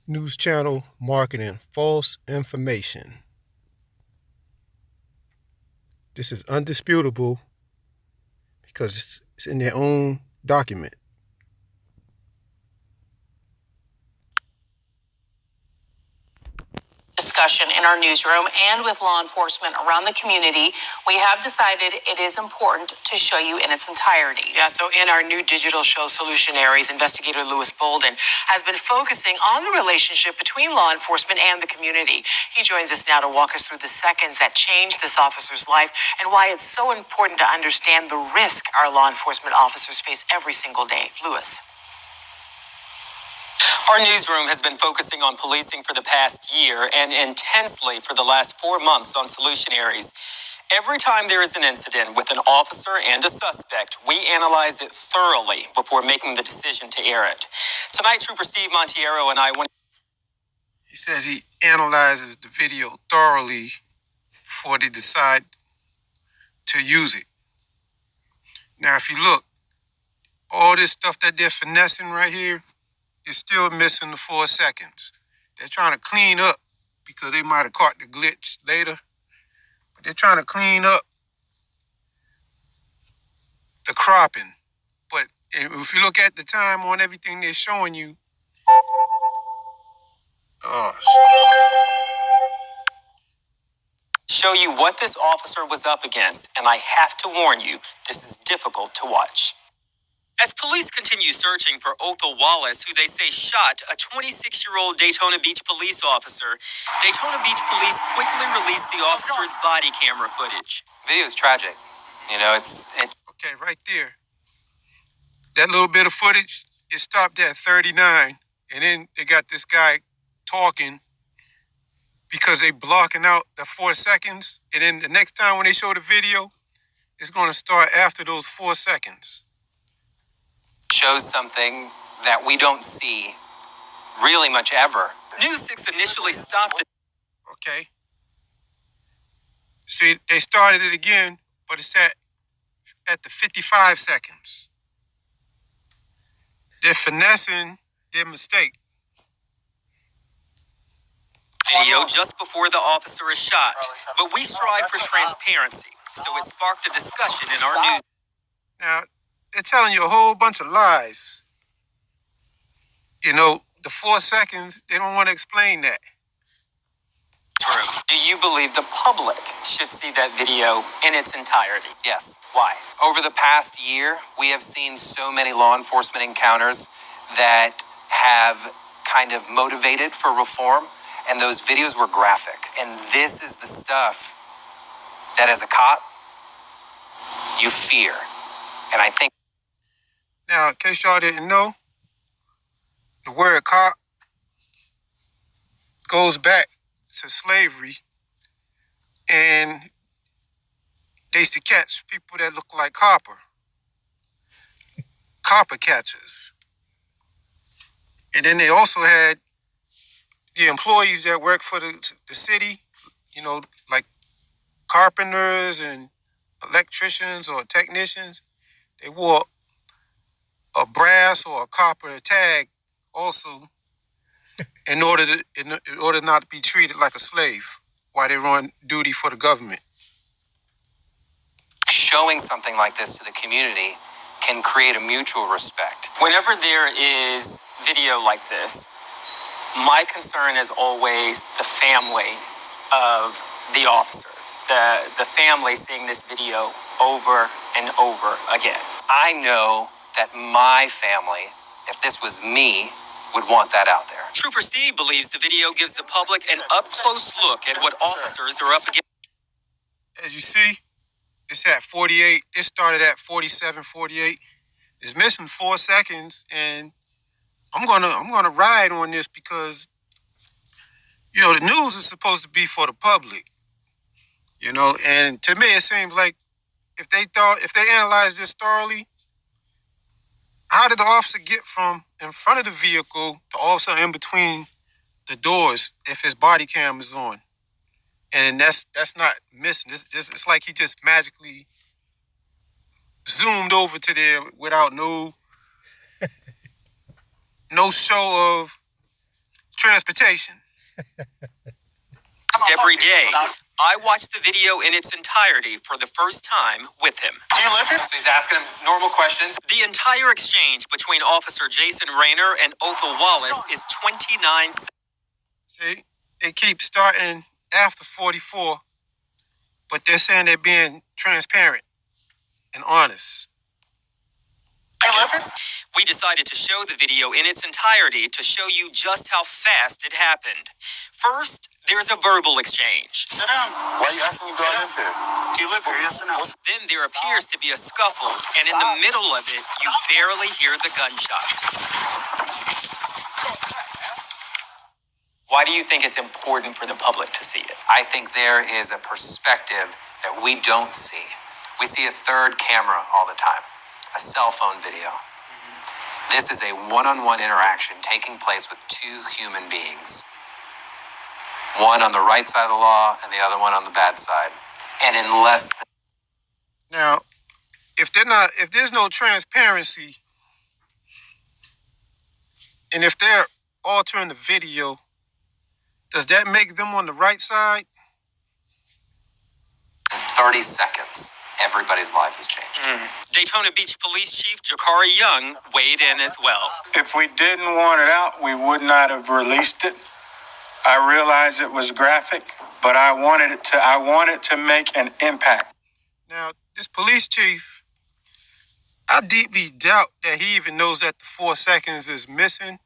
news channel marketing false information. This is undisputable because it's in their own document. Discussion in our newsroom and with law enforcement around the community, we have decided it is important to show you in its entirety. Yeah, so in our new digital show, Solutionaries, investigator Lewis Bolden has been focusing on the relationship between law enforcement and the community. He joins us now to walk us through the seconds that changed this officer's life and why it's so important to understand the risk our law enforcement officers face every single day. Lewis. Our newsroom has been focusing on policing for the past year and intensely for the last 4 months on Solutionaries. Every time there is an incident with an officer and a suspect, we analyze it thoroughly before making the decision to air it. Tonight, Trooper Steve Montiero and I went. He says he analyzes the video thoroughly before they decide to use it. Now, if you look, all this stuff that they're finessing right here is still missing the 4 seconds. They're trying to clean up because they might have caught the glitch later. But they're trying to clean up the cropping. But if you look at the time on everything they're showing you, show you what this officer was up against, and I have to warn you, this is difficult to watch. As police continue searching for Othel Wallace, who they say shot a 26-year-old Daytona Beach police officer, Daytona Beach police quickly released the officer's body camera footage. Video is tragic. You know, Okay, right there. That little bit of footage, it stopped at 39, and then they got this guy talking because they blocking out the 4 seconds, and then the next time when they show the video, it's going to start after those 4 seconds. Shows something that we don't see really much ever. News 6 initially stopped it. Okay. See, they started it again, but it's at the 55 seconds. They're finessing their mistake. Video just before the officer is shot, but we strive for transparency, so it sparked a discussion in our news. Now, they're telling you a whole bunch of lies. You know, the 4 seconds, they don't want to explain that. Do you believe the public should see that video in its entirety? Yes. Why? Over the past year, we have seen so many law enforcement encounters that have kind of motivated for reform, and those videos were graphic. And this is the stuff that as a cop, you fear. And I think. Now, in case y'all didn't know, the word cop goes back to slavery, and they used to catch people that look like copper catchers. And then they also had the employees that work for the city, you know, like carpenters and electricians or technicians. They wore a brass or a copper tag also in order not to be treated like a slave while they run duty for the government. Showing something like this to the community can create a mutual respect. Whenever there is video like this, my concern is always the family of the officers, the family seeing this video over and over again. I know that my family, if this was me, would want that out there. Trooper Steve believes the video gives the public an up-close look at what officers are up against. As you see, it's at 48. It started at 47, 48. It's missing 4 seconds, and I'm gonna ride on this because, you know, the news is supposed to be for the public. You know, and to me it seems like if they analyzed this thoroughly, how did the officer get from in front of the vehicle to also in between the doors if his body cam is on? And that's not missing. It's like he just magically zoomed over to there without no show of transportation. Every day, I watched the video in its entirety for the first time with him. Do you live here? He's asking him normal questions. The entire exchange between Officer Jason Rayner and Othel Wallace is 29 seconds. See, they keep starting after 44, but they're saying they're being transparent and honest. We decided to show the video in its entirety to show you just how fast it happened. First, there's a verbal exchange. Sit down. Why are you asking me do I live here? Do you live here, yes or no? Then there appears to be a scuffle, and in the middle of it, you barely hear the gunshot. Why do you think it's important for the public to see it? I think there is a perspective that we don't see. We see a third camera all the time, a cell phone video. This is a one-on-one interaction taking place with two human beings. One on the right side of the law and the other one on the bad side. And Now, if there's no transparency, and if they're altering the video, does that make them on the right side? In 30 seconds, everybody's life has changed. Daytona Beach Police Chief Jakari Young weighed in as well. If we didn't want it out, we would not have released it. I realize it was graphic, but I wanted to make an impact. Now, this police chief, I deeply doubt that he even knows that the 4 seconds is missing.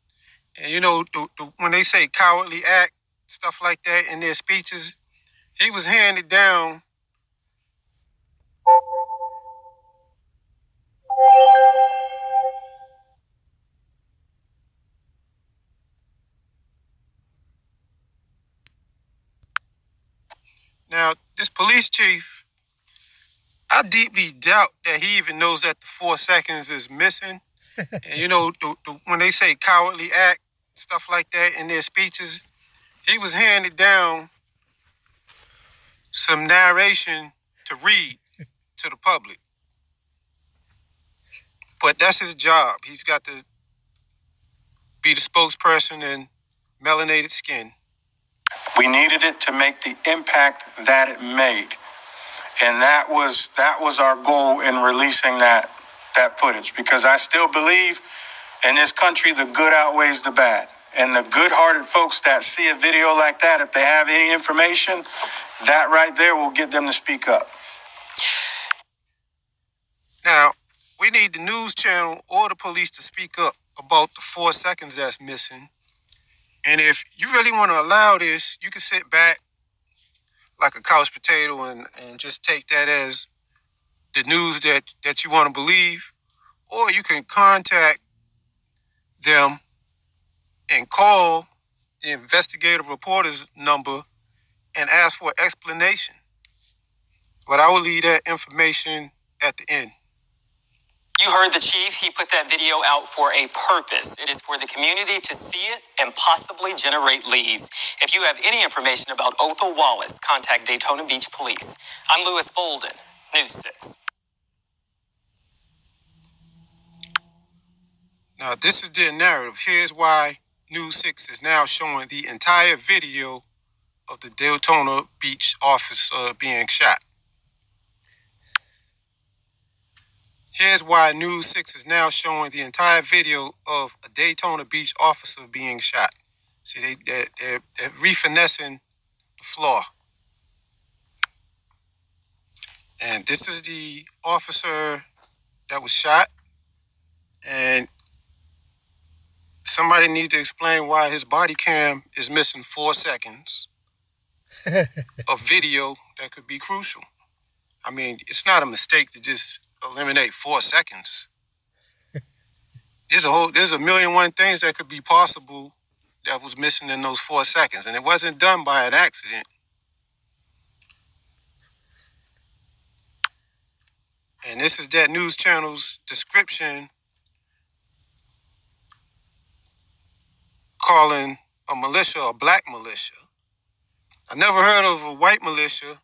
And you know, when they say cowardly act, stuff like that in their speeches, he was handed down. Now, this police chief, I deeply doubt that he even knows that the 4 seconds is missing. And you know, when they say cowardly act, stuff like that in their speeches, he was handed down some narration to read to the public. But that's his job. He's got to be the spokesperson and melanated skin. We needed it to make the impact that it made. And that was our goal in releasing that footage, because I still believe in this country the good outweighs the bad. And the good-hearted folks that see a video like that, if they have any information, that right there will get them to speak up. Now, we need the news channel or the police to speak up about the 4 seconds that's missing. And if you really want to allow this, you can sit back like a couch potato and just take that as the news that you want to believe. Or you can contact them and call the investigative reporter's number and ask for an explanation. But I will leave that information at the end. You heard the chief. He put that video out for a purpose. It is for the community to see it and possibly generate leads. If you have any information about Othel Wallace, contact Daytona Beach Police. I'm Lewis Bolden, News 6. Now, this is their narrative. Here's why News 6 is now showing the entire video of the Daytona Beach officer being shot. Here's why News 6 is now showing the entire video of a Daytona Beach officer being shot. See, they're refinessing the flaw. And this is the officer that was shot. And somebody needs to explain why his body cam is missing 4 seconds of video that could be crucial. I mean, it's not a mistake to just eliminate 4 seconds. There's a million and one things that could be possible that was missing in those 4 seconds, and it wasn't done by an accident. And this is that news channel's description calling a militia a black militia. I never heard of a white militia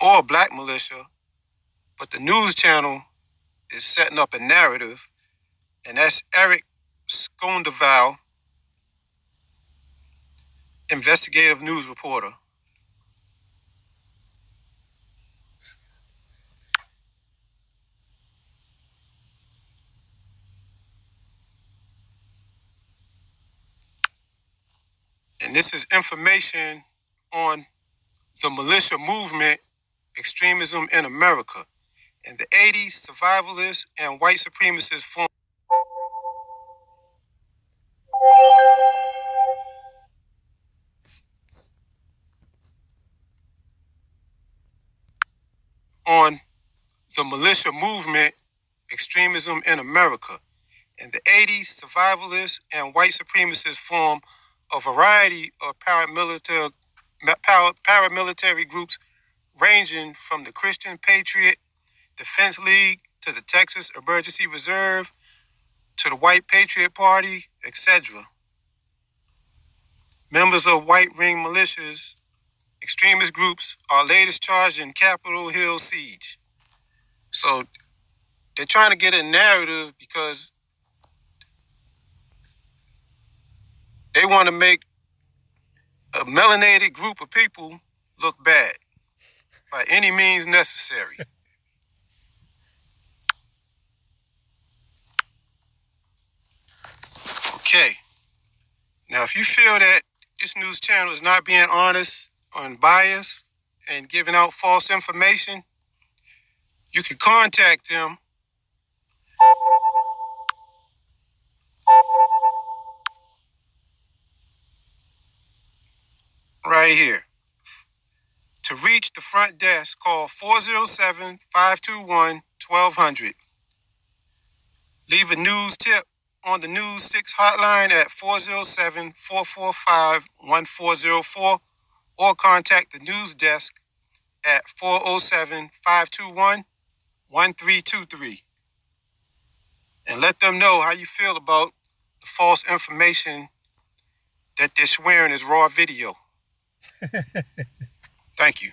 or a black militia, but the news channel is setting up a narrative, and that's Eric Skondeval investigative news reporter. And this is information on the militia movement, extremism in America. In the 80s, survivalists and white supremacists formed on the militia movement, extremism in America. In the 80s, survivalists and white supremacists formed a variety of paramilitary groups ranging from the Christian Patriot Defense League to the Texas Emergency Reserve to the White Patriot Party, etc. Members of white ring militias, extremist groups, are latest charged in Capitol Hill siege. So they're trying to get a narrative because they want to make a melanated group of people look bad by any means necessary. Okay. Now, if you feel that this news channel is not being honest or unbiased and giving out false information, you can contact them right here. To reach the front desk, call 407-521-1200. Leave a news tip on the News 6 hotline at 407-445-1404 or contact the news desk at 407-521-1323. And let them know how you feel about the false information that they're swearing is raw video. Thank you.